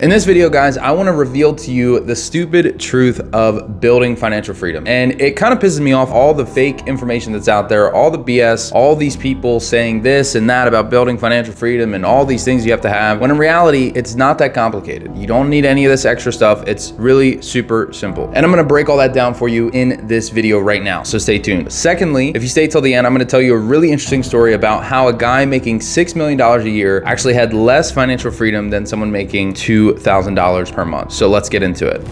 In this video, guys, I want to reveal to you the stupid truth of building financial freedom. And it kind of pisses me off, all the fake information that's out there, all the BS, all these people saying this and that about building financial freedom and all these things you have to have, when in reality, it's not that complicated. You don't need any of this extra stuff. It's really super simple. And I'm going to break all that down for you in this video right now. So stay tuned. Secondly, if you stay till the end, I'm going to tell you a really interesting story about how a guy making $6 million a year actually had less financial freedom than someone making $2,000 per month. So let's get into it.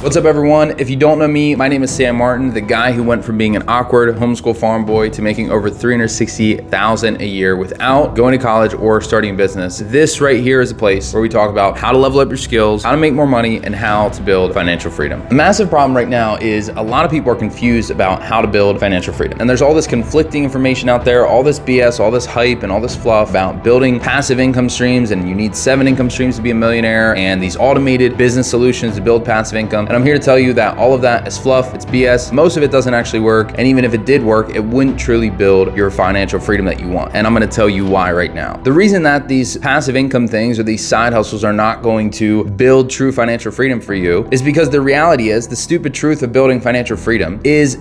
What's up, everyone? If you don't know me, my name is Sam Martin, the guy who went from being an awkward homeschool farm boy to making over $360,000 a year without going to college or starting a business. This right here is a place where we talk about how to level up your skills, how to make more money, and how to build financial freedom. A massive problem right now is a lot of people are confused about how to build financial freedom. And there's all this conflicting information out there, all this BS, all this hype, and all this fluff about building passive income streams, and you need 7 income streams to be a millionaire, and these automated business solutions to build passive income. And I'm here to tell you that all of that is fluff, it's BS. Most of it doesn't actually work. And even if it did work, it wouldn't truly build your financial freedom that you want. And I'm gonna tell you why right now. The reason that these passive income things or these side hustles are not going to build true financial freedom for you is because the reality is, the stupid truth of building financial freedom is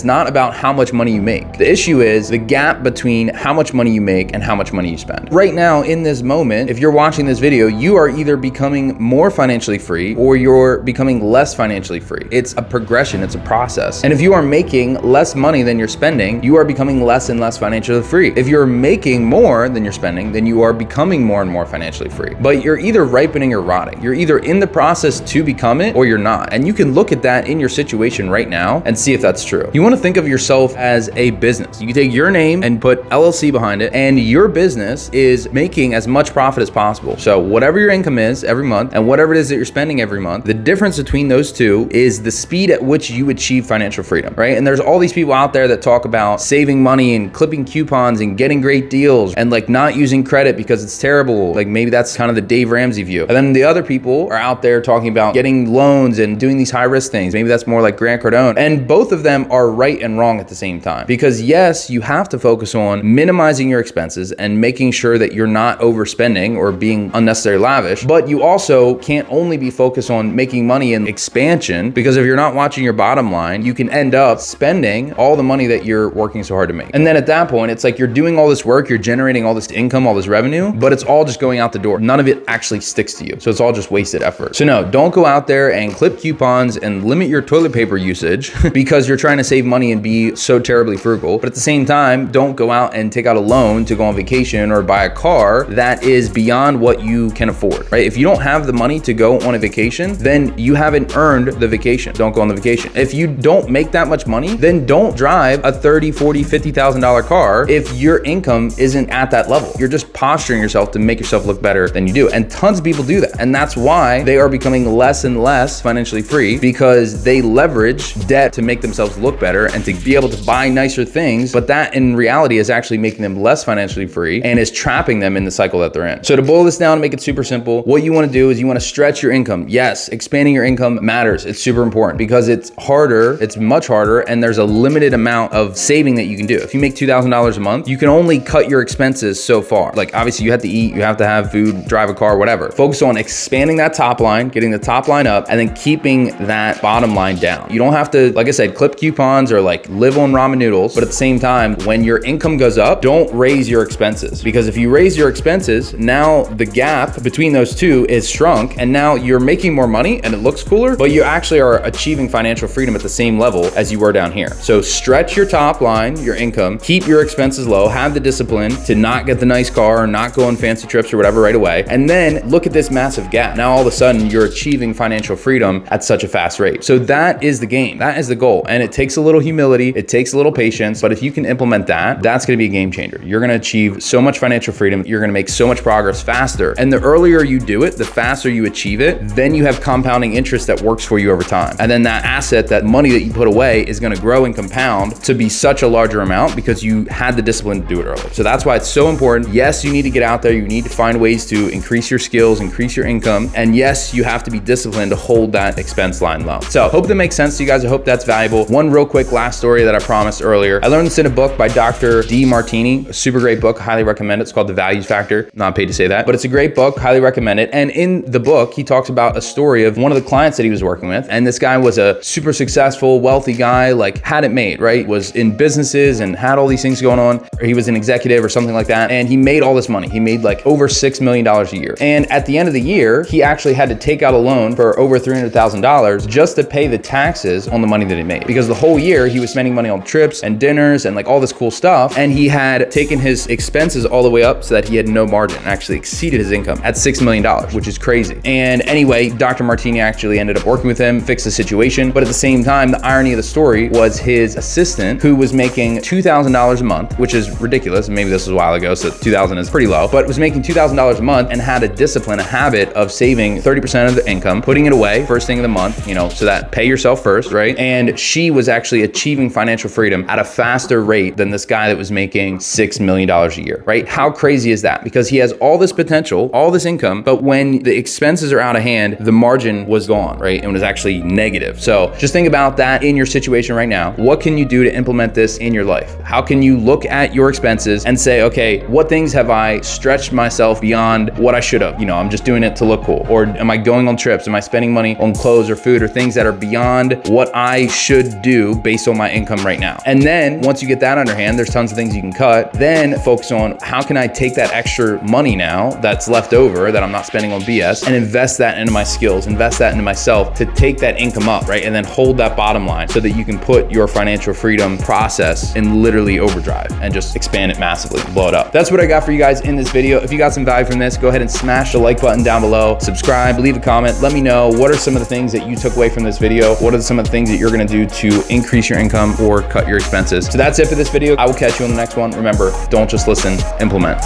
not about how much money you make. The issue is the gap between how much money you make and how much money you spend. Right now, in this moment, if you're watching this video, you are either becoming more financially free or you're becoming less financially free. It's a progression, it's a process. And if you are making less money than you're spending, you are becoming less and less financially free. If you're making more than you're spending, then you are becoming more and more financially free. But you're either ripening or rotting. You're either in the process to become it or you're not. And you can look at that in your situation right now and see if that's true. You want to think of yourself as a business. You can take your name and put LLC behind it, and your business is making as much profit as possible. So whatever your income is every month and whatever it is that you're spending every month, the difference between those two is the speed at which you achieve financial freedom, right? And there's all these people out there that talk about saving money and clipping coupons and getting great deals and like not using credit because it's terrible. Like maybe that's kind of the Dave Ramsey view. And then the other people are out there talking about getting loans and doing these high risk things. Maybe that's more like Grant Cardone. And both of them are right and wrong at the same time. Because yes, you have to focus on minimizing your expenses and making sure that you're not overspending or being unnecessarily lavish, but you also can't only be focused on making money and expansion, because if you're not watching your bottom line, you can end up spending all the money that you're working so hard to make. And then at that point, it's like you're doing all this work, you're generating all this income, all this revenue, but it's all just going out the door. None of it actually sticks to you. So it's all just wasted effort. So no, don't go out there and clip coupons and limit your toilet paper usage because you're trying to save money and be so terribly frugal. But at the same time, don't go out and take out a loan to go on vacation or buy a car that is beyond what you can afford, right? If you don't have the money to go on a vacation, then you haven't earned the vacation. Don't go on the vacation. If you don't make that much money, then don't drive a $30,000, $40,000, $50,000 car if your income isn't at that level. You're just posturing yourself to make yourself look better than you do. And tons of people do that. And that's why they are becoming less and less financially free, because they leverage debt to make themselves look better and to be able to buy nicer things. But that in reality is actually making them less financially free and is trapping them in the cycle that they're in. So to boil this down and make it super simple, what you want to do is you want to stretch your income. Yes, expanding your income matters. It's super important because it's harder, it's much harder, and there's a limited amount of saving that you can do. If you make $2,000 a month, you can only cut your expenses so far. Like obviously you have to eat, you have to have food, drive a car, whatever. Focus on expanding that top line, getting the top line up, and then keeping that bottom line down. You don't have to, like I said, clip coupons or like live on ramen noodles, but at the same time, when your income goes up, don't raise your expenses, because if you raise your expenses, now the gap between those two is shrunk, and now you're making more money and it looks cooler, but you actually are achieving financial freedom at the same level as you were down here. So stretch your top line, your income, keep your expenses low, have the discipline to not get the nice car or not go on fancy trips or whatever right away. And then look at this massive gap. Now all of a sudden you're achieving financial freedom at such a fast rate. So that is the game. That is the goal. And it takes a little humility. It takes a little patience, but if you can implement that, that's going to be a game changer. You're going to achieve so much financial freedom. You're going to make so much progress faster. And the earlier you do it, the faster you achieve it, then you have compounding interest that works for you over time. And then that asset, that money that you put away, is gonna grow and compound to be such a larger amount because you had the discipline to do it early. So that's why it's so important. Yes, you need to get out there. You need to find ways to increase your skills, increase your income. And yes, you have to be disciplined to hold that expense line low. So hope that makes sense to you guys. I hope that's valuable. One real quick last story that I promised earlier. I learned this in a book by Dr. Demartini, a super great book. Highly recommend it. It's called The Values Factor. Not paid to say that, but it's a great book. Highly recommend it. And in the book, he talks about a story of one of the clients that he was working with. And this guy was a super successful, wealthy guy, like had it made, right? Was in businesses and had all these things going on. Or he was an executive or something like that. And he made all this money. He made like over $6 million a year. And at the end of the year, he actually had to take out a loan for over $300,000 just to pay the taxes on the money that he made. Because the whole year he was spending money on trips and dinners and like all this cool stuff. And he had taken his expenses all the way up so that he had no margin, actually exceeded his income at $6 million, which is crazy. And anyway, Dr. Martini actually ended up working with him, fixed the situation. But at the same time, the irony of the story was his assistant, who was making $2,000 a month, which is ridiculous. Maybe this was a while ago, so 2,000 is pretty low, but was making $2,000 a month and had a discipline, a habit of saving 30% of the income, putting it away first thing of the month, so that pay yourself first, right? And she was actually achieving financial freedom at a faster rate than this guy that was making $6 million a year, right? How crazy is that? Because he has all this potential, all this income, but when the expenses are out of hand, the margin was gone, right? And was actually negative. So just think about that in your situation right now. What can you do to implement this in your life? How can you look at your expenses and say, okay, what things have I stretched myself beyond what I should have? I'm just doing it to look cool. Or am I going on trips? Am I spending money on clothes or food or things that are beyond what I should do based on my income right now? And then once you get that under hand, there's tons of things you can cut. Then focus on how can I take that extra money now that's left over that I'm not spending on BS and invest that into my skills, invest that into myself to take that income up, right? And then hold that bottom line so that you can put your financial freedom process in literally overdrive and just expand it massively, blow it up. That's what I got for you guys in this video. If you got some value from this, go ahead and smash the like button down below, subscribe, leave a comment, let me know what are some of the things that you took away from this video. What are some of the things that you're gonna do to increase your income or cut your expenses? So that's it for this video. I will catch you on the next one. Remember, don't just listen, implement.